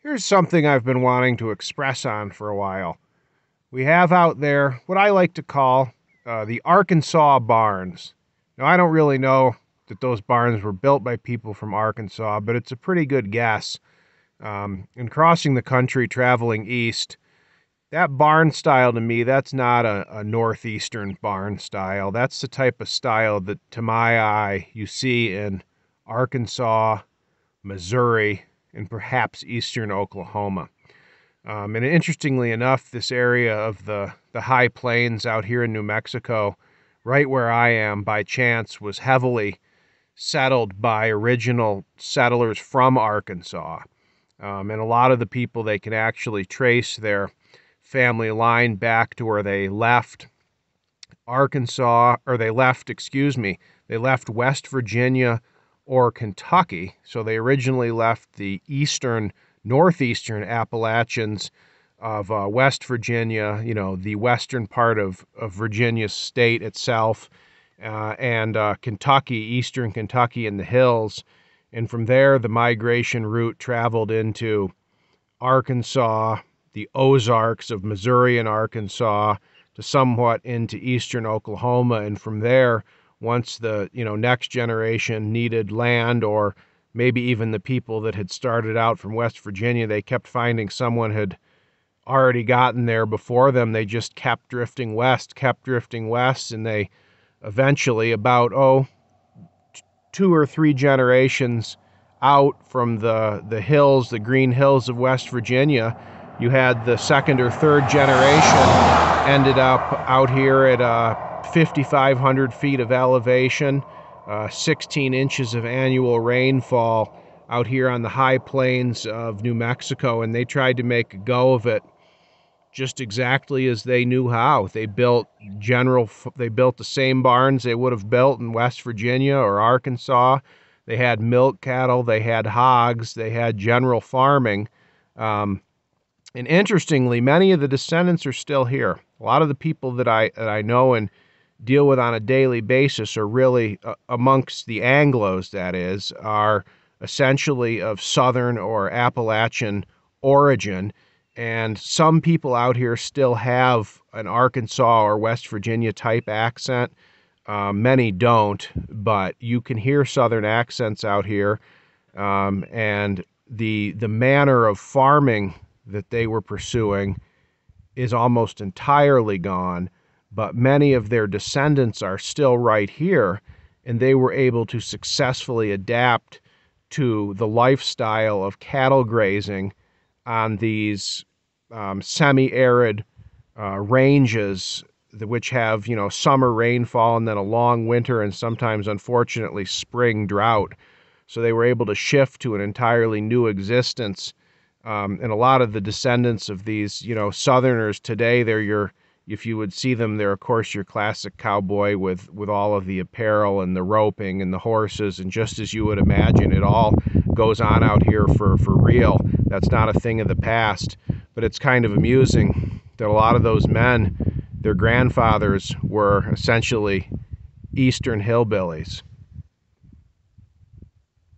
Here's something I've been wanting to express on for a while. We have out there what I like to call the Arkansas barns. Now, I don't really know that those barns were built by people from Arkansas, but it's a pretty good guess. In crossing the country, traveling east, that barn style to me, that's not a northeastern barn style. That's the type of style that, to my eye, you see in Arkansas, Missouri, and perhaps eastern Oklahoma. And interestingly enough, this area of the high plains out here in New Mexico, right where I am by chance, was heavily settled by original settlers from Arkansas. And a lot of the people, they can actually trace their family line back to where they left Arkansas, or they left West Virginia or Kentucky. So they originally left the northeastern Appalachians of West Virginia, the western part of Virginia state itself, and Kentucky, eastern Kentucky in the hills. And from there, the migration route traveled into Arkansas, the Ozarks of Missouri and Arkansas, to somewhat into eastern Oklahoma. And from there, once the next generation needed land, or maybe even the people that had started out from West Virginia, they kept finding someone had already gotten there before them. They just kept drifting west, and they eventually, about 2 or 3 generations out from the hills, the green hills of West Virginia, you had the second or third generation ended up out here at 5,500 feet of elevation, 16 inches of annual rainfall out here on the high plains of New Mexico, and they tried to make a go of it just exactly as they knew how. They built the same barns they would have built in West Virginia or Arkansas. They had milk cattle, they had hogs, they had general farming. And interestingly, many of the descendants are still here. A lot of the people that I know and deal with on a daily basis are really, amongst the Anglos, that is, are essentially of Southern or Appalachian origin. And some people out here still have an Arkansas or West Virginia type accent. Many don't, but you can hear Southern accents out here. And the manner of farming that they were pursuing is almost entirely gone, but many of their descendants are still right here, and they were able to successfully adapt to the lifestyle of cattle grazing on these semi-arid ranges, which have, summer rainfall and then a long winter and sometimes, unfortunately, spring drought. So they were able to shift to an entirely new existence. And a lot of the descendants of these, Southerners today, if you would see them, they're, of course, your classic cowboy with all of the apparel and the roping and the horses. And just as you would imagine, it all goes on out here for real. That's not a thing of the past. But it's kind of amusing that a lot of those men, their grandfathers were essentially Eastern hillbillies.